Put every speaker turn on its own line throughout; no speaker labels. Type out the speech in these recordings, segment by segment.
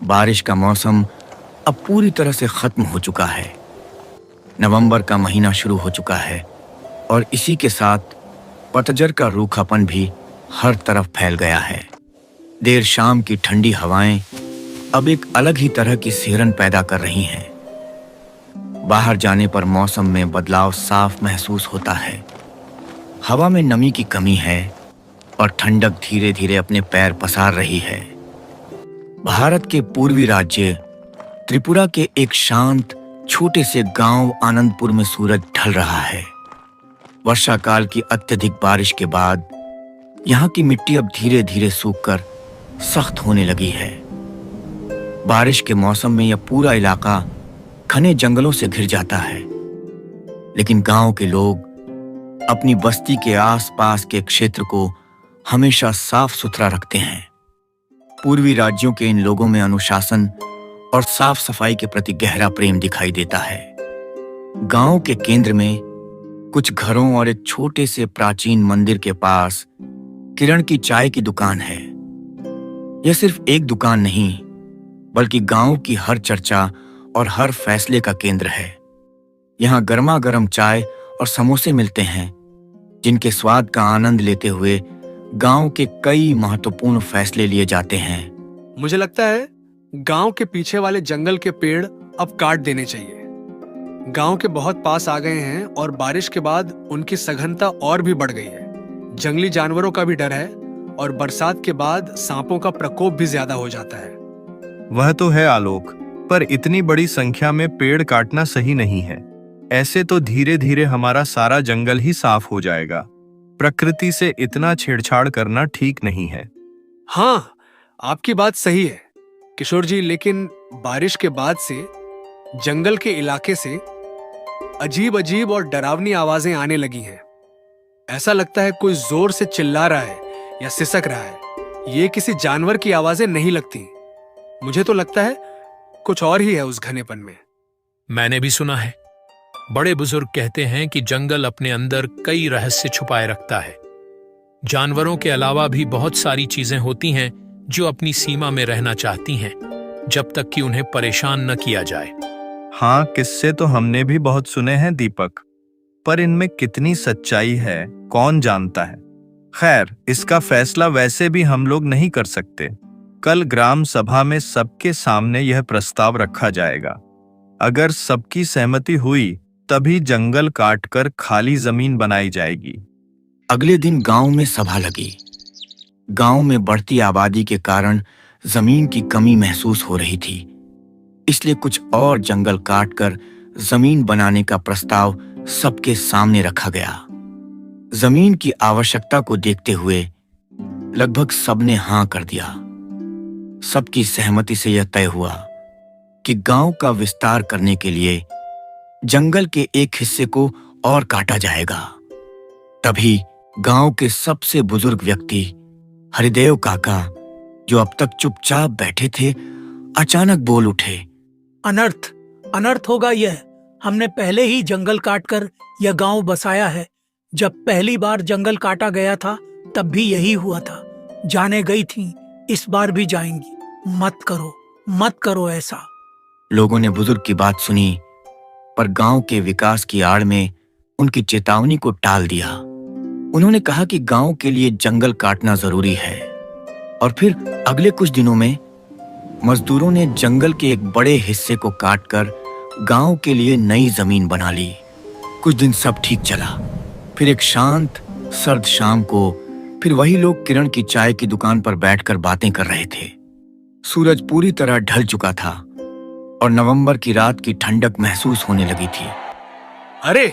बारिश का मौसम अब पूरी तरह से खत्म हो चुका है। नवंबर का महीना शुरू हो चुका है और इसी के साथ पतझड़ का रूखापन भी हर तरफ फैल गया है। देर शाम की ठंडी हवाएं अब एक अलग ही तरह की सिहरन पैदा कर रही हैं। बाहर जाने पर मौसम में बदलाव साफ महसूस होता है। हवा में नमी की कमी है और ठंडक धीरे धीरे अपने पैर पसार रही है। भारत के पूर्वी राज्य त्रिपुरा के एक शांत छोटे से गांव आनंदपुर में सूरज ढल रहा है। वर्षा काल की अत्यधिक बारिश के बाद यहाँ की मिट्टी अब धीरे धीरे सूखकर सख्त होने लगी है। बारिश के मौसम में यह पूरा इलाका घने जंगलों से घिर जाता है, लेकिन गांव के लोग अपनी बस्ती के आसपास के क्षेत्र को हमेशा साफ सुथरा रखते हैं। पूर्वी राज्यों के इन लोगों में अनुशासन और साफ सफाई के प्रति गहरा प्रेम दिखाई देता है। गांव के केंद्र में कुछ घरों और एक छोटे से प्राचीन मंदिर के पास किरण की चाय की दुकान है। यह सिर्फ एक दुकान नहीं, बल्कि गांव की हर चर्चा और हर फैसले का केंद्र है। यहाँ गर्मा गर्म चाय और समोसे मिलते हैं, जिनके स्वाद का आनंद लेते हुए गांव के कई महत्वपूर्ण फैसले लिए जाते हैं।
मुझे लगता है गांव के पीछे वाले जंगल के पेड़ अब काट देने चाहिए। गांव के बहुत पास आ गए हैं और बारिश के बाद उनकी सघनता और भी बढ़ गई है। जंगली जानवरों का भी डर है और बरसात के बाद सांपों का प्रकोप भी ज्यादा हो जाता है।
वह तो है आलोक, पर इतनी बड़ी संख्या में पेड़ काटना सही नहीं है। ऐसे तो धीरे धीरे हमारा सारा जंगल ही साफ हो जाएगा। प्रकृति से इतना छेड़छाड़ करना ठीक नहीं है।
हाँ, आपकी बात सही है किशोर जी, लेकिन बारिश के बाद से जंगल के इलाके से अजीब अजीब और डरावनी आवाजें आने लगी हैं। ऐसा लगता है कोई जोर से चिल्ला रहा है या सिसक रहा है। ये किसी जानवर की आवाजें नहीं लगती। मुझे तो लगता है कुछ और ही है उस घनेपन में।
मैंने भी सुना है, बड़े बुजुर्ग कहते हैं कि जंगल अपने अंदर कई रहस्य छुपाए रखता है। जानवरों के अलावा भी बहुत सारी चीजें होती हैं जो अपनी सीमा में रहना चाहती हैं, जब तक कि उन्हें परेशान न किया जाए।
हाँ, किस्से तो हमने भी बहुत सुने हैं दीपक, पर इनमें कितनी सच्चाई है कौन जानता है। खैर, इसका फैसला वैसे भी हम लोग नहीं कर सकते। कल ग्राम सभा में सबके सामने यह प्रस्ताव रखा जाएगा। अगर सबकी सहमति हुई तभी जंगल काटकर खाली जमीन बनाई जाएगी।
अगले दिन गांव में सभा लगी। गांव में बढ़ती आबादी के कारण जमीन की कमी महसूस हो रही थी, इसलिए कुछ और जंगल काटकर जमीन बनाने का प्रस्ताव सबके सामने रखा गया। जमीन की आवश्यकता को देखते हुए लगभग सबने हां कर दिया। सबकी सहमति से यह तय हुआ कि गांव का विस्तार करने के लिए जंगल के एक हिस्से को और काटा जाएगा। तभी गांव के सबसे बुजुर्ग व्यक्ति हरिदेव काका, जो अब तक चुपचाप बैठे थे, अचानक बोल उठे।
अनर्थ अनर्थ होगा यह। हमने पहले ही जंगल काटकर यह गांव बसाया है। जब पहली बार जंगल काटा गया था तब भी यही हुआ था। जाने गई थी, इस बार भी जाएंगी। मत करो ऐसा।
लोगों ने बुजुर्ग की बात सुनी, पर गांव के विकास की आड़ में उनकी चेतावनी को टाल दिया। उन्होंने कहा कि गांव के लिए जंगल काटना जरूरी है। और फिर अगले कुछ दिनों में मजदूरों ने जंगल के एक बड़े हिस्से को काटकर गांव के लिए नई जमीन बना ली। कुछ दिन सब ठीक चला। फिर एक शांत सर्द शाम को फिर वही लोग किरण की चाय की दुकान पर बैठकर बातें कर रहे थे। सूरज पूरी तरह ढल चुका था और नवंबर की रात की ठंडक महसूस होने लगी थी।
अरे,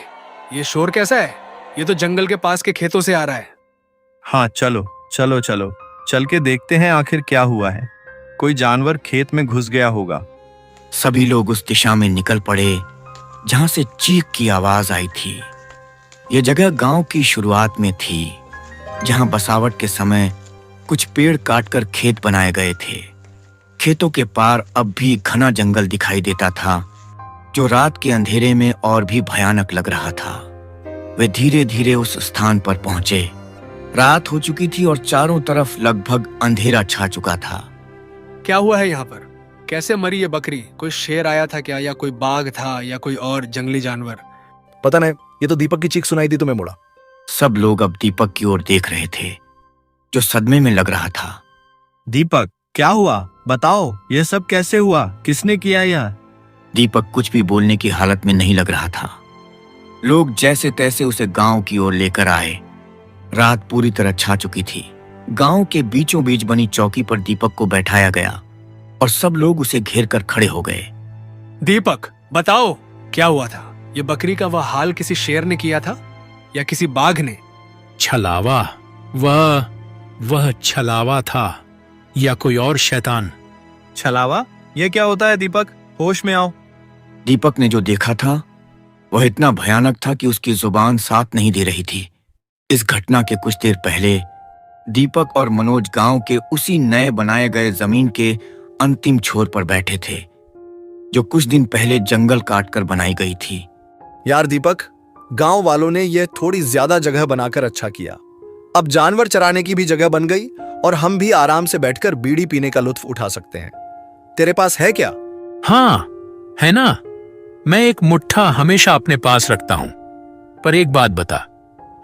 ये शोर कैसा है? ये तो जंगल के पास के खेतों से आ रहा है।
हाँ, चलो चलो चलो चल के देखते हैं आखिर क्या हुआ है। कोई जानवर खेत में घुस गया होगा।
सभी लोग उस दिशा में निकल पड़े जहां से चीख की आवाज आई थी। यह जगह गांव की शुरुआत में थी, जहां बसावट के समय कुछ पेड़ काटकर खेत बनाए गए थे। खेतों के पार अब भी घना जंगल दिखाई देता था, जो रात के अंधेरे में और भी भयानक लग रहा था। वे धीरे धीरे उस स्थान पर पहुंचे। रात हो चुकी थी और चारों तरफ लगभग अंधेरा छा चुका था।
क्या हुआ है यहाँ पर? कैसे मरी ये बकरी? कोई शेर आया था क्या, या कोई बाघ था, या कोई और जंगली जानवर?
पता नहीं, ये तो दीपक की चीख सुनाई दी तो मैं मुड़ा।
सब लोग अब दीपक की ओर देख रहे थे, जो सदमे में लग रहा था।
दीपक, क्या हुआ? बताओ, ये सब कैसे हुआ? किसने किया यह?
दीपक कुछ भी बोलने की हालत में नहीं लग रहा था। लोग जैसे तैसे उसे गांव की ओर लेकर आए। रात पूरी तरह छा चुकी थी। गांव के बीचों बीच बनी चौकी पर दीपक को बैठाया गया और सब लोग उसे घेर कर खड़े हो गए।
दीपक, बताओ क्या हुआ था? ये बकरी का वह हाल किसी शेर ने किया था या किसी बाघ ने?
छलावा, वह छलावा था या कोई और शैतान?
छलावा? ये क्या होता है दीपक? होश में आओ।
दीपक ने जो देखा था वह इतना भयानक था कि उसकी जुबान साथ नहीं दे रही थी। इस घटना के कुछ देर पहले दीपक और मनोज गांव के उसी नए बनाए गए जमीन के अंतिम छोर पर बैठे थे, जो कुछ दिन पहले जंगल काटकर बनाई गई थी।
यार दीपक, गांव वालों ने यह थोड़ी ज्यादा जगह बनाकर अच्छा किया। अब जानवर चराने की भी जगह बन गई और हम भी आराम से बैठकर बीड़ी पीने का लुत्फ उठा सकते हैं। तेरे पास है क्या?
हाँ, है ना। मैं एक मुट्ठा हमेशा अपने पास रखता हूं। पर एक बात बता,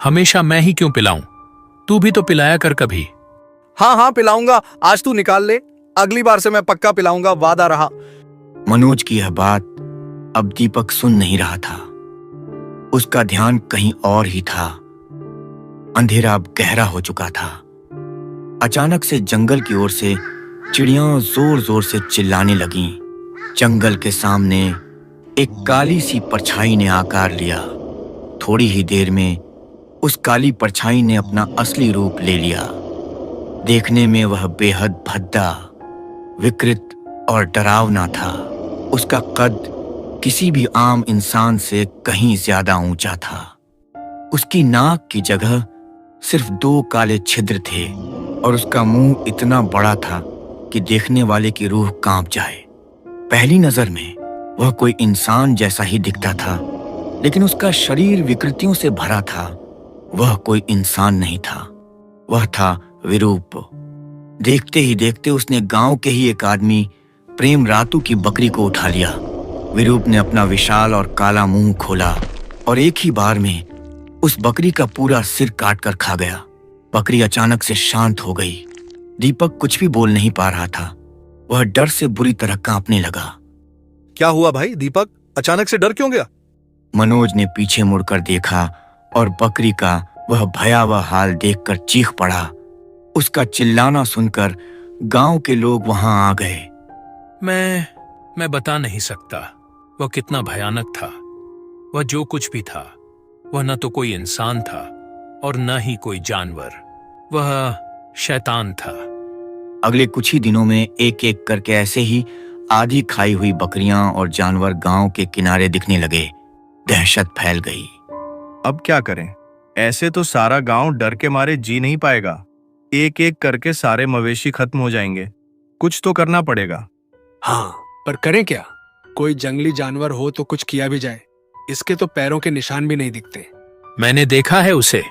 हमेशा मैं ही क्यों पिलाऊं? तू भी तो पिलाया कर कभी।
हाँ हाँ पिलाऊंगा, आज तू निकाल ले, अगली बार से मैं पक्का पिलाऊंगा, वादा रहा।
मनोज की यह बात अब दीपक सुन नहीं रहा था। उसका ध्यान कहीं और ही था। अंधेरा अब गहरा हो चुका था। अचानक से जंगल की ओर से चिड़ियां जोर जोर से चिल्लाने लगीं। जंगल के सामने एक काली सी परछाई ने आकार लिया। थोड़ी ही देर में उस काली परछाई ने अपना असली रूप ले लिया। देखने में वह बेहद भद्दा, विकृत और डरावना था। उसका कद किसी भी आम इंसान से कहीं ज्यादा ऊंचा था। उसकी नाक की जगह सिर्फ 2 काले छिद्र थे और उसका मुंह इतना बड़ा था कि देखने वाले की रूह कांप जाए। पहली नजर में वह कोई इंसान जैसा ही दिखता था, लेकिन उसका शरीर विकृतियों से भरा था। वह कोई इंसान नहीं था, वह था विरूप। देखते ही देखते उसने गांव के ही एक आदमी प्रेम रातू की बकरी को उठा लिया। विरूप ने अपना विशाल और काला मुंह खोला और एक ही बार में उस बकरी का पूरा सिर काट कर खा गया। बकरी अचानक से शांत हो गई। दीपक कुछ भी बोल नहीं पा रहा था। वह डर से बुरी तरह कांपने लगा।
क्या हुआ भाई दीपक, अचानक से डर क्यों गया?
मनोज ने पीछे मुड़कर देखा और बकरी का वह भयावह हाल देखकर चीख पड़ा। उसका चिल्लाना सुनकर गांव के लोग वहां आ गए।
मैं बता नहीं सकता वह कितना भयानक था। वह जो कुछ भी था, वह न तो कोई इंसान था और न ही कोई जानवर। वह शैतान था।
अगले कुछ ही दिनों में एक एक करके ऐसे ही आधी खाई हुई बकरियां और जानवर गांव के किनारे दिखने लगे। दहशत फैल गई।
अब क्या करें? ऐसे तो सारा गांव डर के मारे जी नहीं पाएगा। एक एक करके सारे मवेशी खत्म हो जाएंगे। कुछ तो करना पड़ेगा।
हाँ, पर करें क्या? कोई जंगली जानवर हो तो कुछ किया भी जाए। इसके तो पैरों के निशान भी नहीं दिखते।
मैंने देखा है उसे।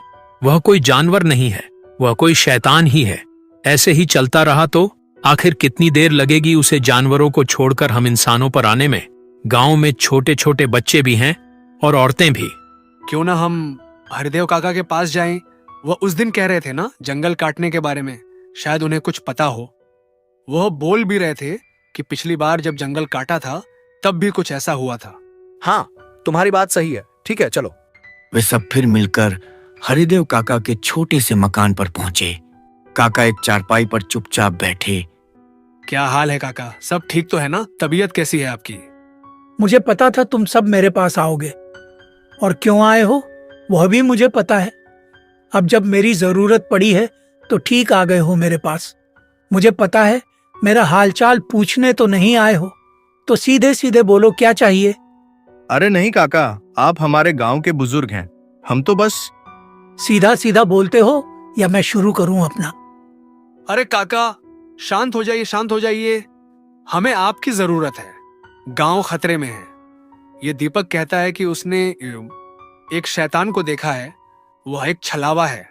वह कोई जानवर नहीं है, वह कोई शैतान ही है। ऐसे ही चलता रहा तो आखिर कितनी देर लगेगी उसे जानवरों को छोड़कर हम इंसानों पर आने में? गांव में छोटे छोटे बच्चे भी हैं और औरतें भी।
क्यों ना हम हरिदेव काका के पास जाएं? वह उस दिन कह रहे थे ना जंगल काटने के बारे में, शायद उन्हें कुछ पता हो। वह बोल भी रहे थे कि पिछली बार जब जंगल काटा था तब भी कुछ ऐसा हुआ था।
हाँ, तुम्हारी बात सही है। ठीक है, चलो।
वे सब फिर मिलकर हरिदेव काका के छोटे से मकान पर पहुंचे। काका एक चारपाई पर चुपचाप बैठे।
क्या हाल है काका? सब ठीक तो है ना? तबीयत कैसी है आपकी?
मुझे पता था तुम सब मेरे पास आओगे, और क्यों आए हो वह भी मुझे पता है। अब जब मेरी जरूरत पड़ी है तो ठीक आ गए हो मेरे पास। मुझे पता है मेरा हालचाल पूछने तो नहीं आए हो, तो सीधे सीधे बोलो क्या चाहिए।
अरे नहीं काका, आप हमारे गांव के बुजुर्ग हैं। हम तो बस
सीधा सीधा बोलते हो या मैं शुरू करूं अपना?
अरे काका, शांत हो जाइए, शांत हो जाइए। हमें आपकी जरूरत है। गांव खतरे में है। ये दीपक कहता है कि उसने एक शैतान को देखा है। वह एक छलावा है।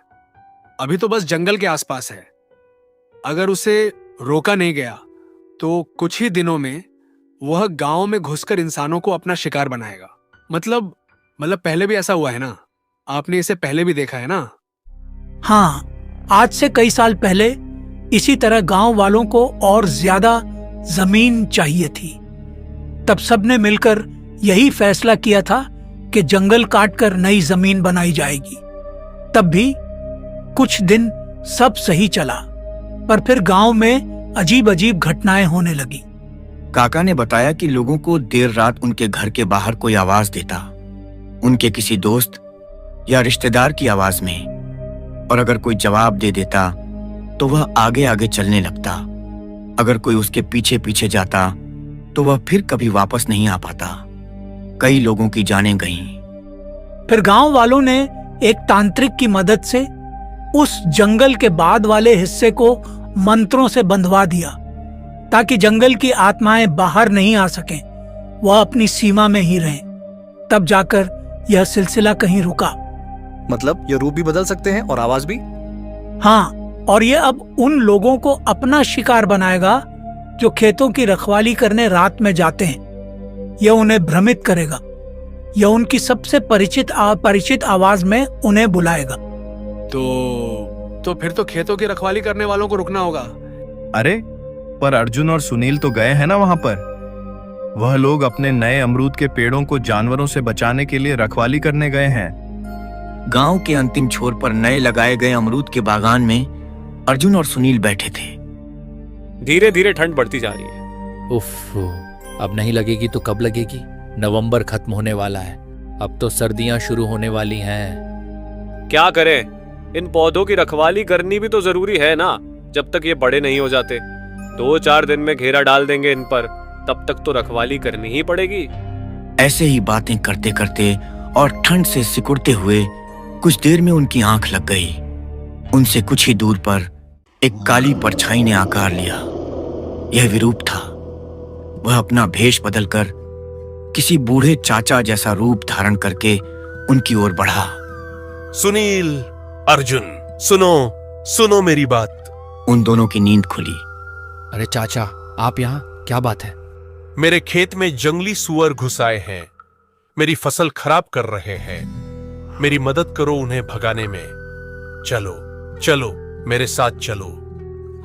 अभी तो बस जंगल के आसपास है। अगर उसे रोका नहीं गया तो कुछ ही दिनों में वह गांव में घुसकर इंसानों को अपना शिकार बनाएगा। मतलब पहले भी ऐसा हुआ है ना? आपने इसे पहले भी देखा है ना?
हाँ, आज से कई साल पहले इसी तरह गांव वालों को और ज्यादा जमीन चाहिए थी। तब सबने मिलकर यही फैसला किया था कि जंगल काटकर नई जमीन बनाई जाएगी। तब भी कुछ दिन सब सही चला, पर फिर गांव में अजीब अजीब घटनाएं होने लगी।
काका ने बताया कि लोगों को देर रात उनके घर के बाहर कोई आवाज देता, उनके किसी दोस्त या रिश्तेदार की आवाज में, और अगर कोई जवाब दे देता तो वह आगे आगे चलने लगता। अगर कोई उसके पीछे पीछे जाता तो वह फिर कभी वापस नहीं आ पाता। कई लोगों की जानें गईं।
फिर गांव वालों ने एक तांत्रिक की मदद से उस जंगल के बाद वाले हिस्से को मंत्रों से बंधवा दिया, ताकि जंगल की आत्माएं बाहर नहीं आ सकें, वह अपनी सीमा में ही रहें। तब जाकर यह सिलसिला कहीं रुका।
मतलब ये रूप भी बदल सकते हैं और आवाज भी?
हाँ, और यह अब उन लोगों को अपना शिकार बनाएगा जो खेतों की रखवाली करने रात में जाते हैं। यह उन्हें भ्रमित करेगा। यह उनकी सबसे परिचित आवाज में उन्हें बुलाएगा।
तो फिर तो खेतों की रखवाली करने वालों को रुकना होगा।
अरे, पर अर्जुन और सुनील तो गए हैं ना वहां पर। वह लोग अपने नए अमरूद के पेड़ों को जानवरों से बचाने के लिए रखवाली करने गए हैं।
गांव के अंतिम छोर पर नए लगाए गए अमरूद के बागान में अर्जुन और सुनील बैठे थे।
धीरे धीरे ठंड बढ़ती जा रही है।
उफ, अब नहीं लगेगी तो कब लगेगी? नवंबर खत्म होने वाला है, अब तो सर्दियां शुरू होने वाली हैं।
क्या करें, इन पौधों की रखवाली करनी भी तो जरूरी है ना, जब तक ये बड़े नहीं हो जाते। 2-4 दिन में घेरा डाल देंगे इन पर, तब तक तो रखवाली करनी ही पड़ेगी।
ऐसे ही बातें करते करते और ठंड से सिकुड़ते हुए कुछ देर में उनकी आंख लग गई। उनसे कुछ ही दूर पर एक काली परछाई ने आकार लिया। यह विरूप था। वह अपना भेष बदलकर किसी बूढ़े चाचा जैसा रूप धारण करके उनकी ओर बढ़ा।
सुनील, अर्जुन, सुनो मेरी बात।
उन दोनों की नींद खुली।
अरे चाचा, आप यहाँ? क्या बात है?
मेरे खेत में जंगली सुअर घुस आए हैं, मेरी फसल खराब कर रहे हैं। मेरी मदद करो उन्हें भगाने में। चलो मेरे साथ चलो।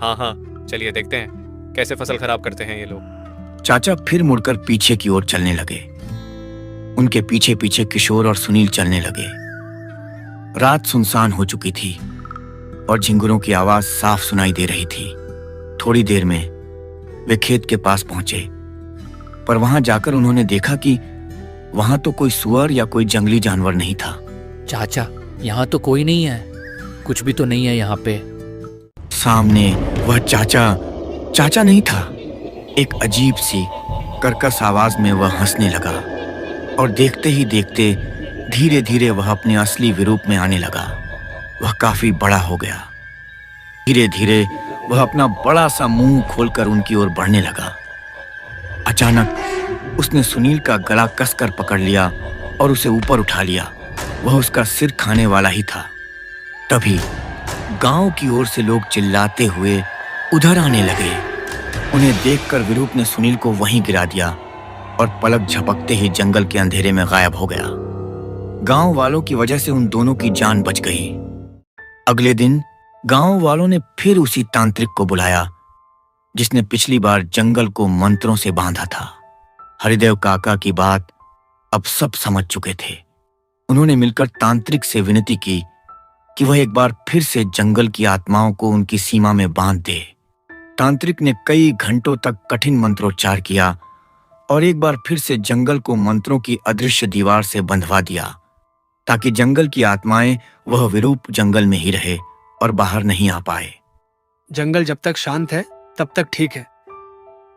हाँ, चलिए देखते हैं कैसे फसल खराब करते हैं ये लोग।
चाचा फिर मुड़कर पीछे की ओर चलने लगे। उनके पीछे पीछे किशोर और सुनील चलने लगे। रात सुनसान हो चुकी थी और झिंगुरों की आवाज साफ सुनाई दे रही थी। थोड़ी देर में वे खेत के पास पहुंचे, पर वहां जाकर उन्होंने देखा कि वहां तो कोई सुअर या कोई जंगली जानवर नहीं था।
चाचा, यहाँ तो कोई नहीं है, कुछ भी तो नहीं है यहाँ पे।
सामने वह चाचा नहीं था। एक अजीब सी कर्कश आवाज में वह हंसने लगा और देखते ही देखते धीरे धीरे वह अपने असली विरूप में आने लगा। वह काफी बड़ा हो गया। धीरे धीरे वह अपना बड़ा सा मुंह खोलकर उनकी ओर बढ़ने लगा। अचानक उसने सुनील का गला कसकर पकड़ लिया और उसे ऊपर उठा लिया। वह उसका सिर खाने वाला ही था। तभी गांव की ओर से लोग चिल्लाते हुए उधर आने लगे। उन्हें देखकर विरूप ने सुनील को वहीं गिरा दिया और पलक झपकते ही जंगल के अंधेरे में गायब हो गया। गांव वालों की वजह से उन दोनों की जान बच गई। अगले दिन गांव वालों ने फिर उसी तांत्रिक को बुलाया जिसने पिछली बार जंगल को मंत्रों से बांधा था। हरिदेव काका की बात अब सब समझ चुके थे। उन्होंने मिलकर तांत्रिक से विनती की कि वह एक बार फिर से जंगल की आत्माओं को उनकी सीमा में बांध दे। तांत्रिक ने कई घंटों तक कठिन मंत्रोच्चार किया और एक बार फिर से जंगल को मंत्रों की अदृश्य दीवार से बंधवा दिया, ताकि जंगल की आत्माएं वह विरूप जंगल में ही रहे और बाहर नहीं आ पाए।
जंगल जब तक शांत है तब तक ठीक है।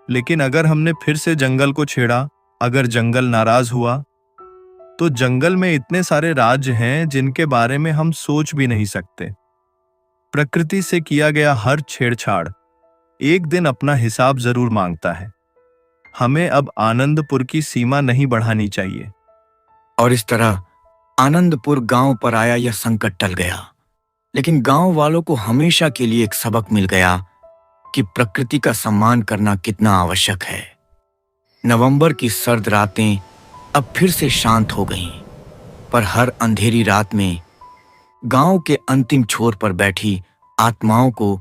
लेकिन अगर हमने फिर से जंगल को छेड़ा, अगर जंगल नाराज हुआ, तो जंगल में इतने सारे राज हैं जिनके बारे में हम सोच भी नहीं सकते। प्रकृति से किया गया हर छेड़छाड़ एक दिन अपना हिसाब जरूर मांगता है। हमें अब आनंदपुर की सीमा नहीं बढ़ानी चाहिए।
और इस तरह आनंदपुर गांव पर आया यह संकट टल गया। लेकिन गांव वालों को हमेशा के लिए एक सबक मिल गया कि प्रकृति का सम्मान करना कितना आवश्यक है। नवंबर की सर्द रातें अब फिर से शांत हो गईं, पर हर अंधेरी रात में गांव के अंतिम छोर पर बैठी आत्माओं को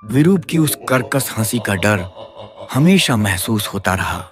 विरूप की उस कर्कश हंसी का डर हमेशा महसूस होता रहा।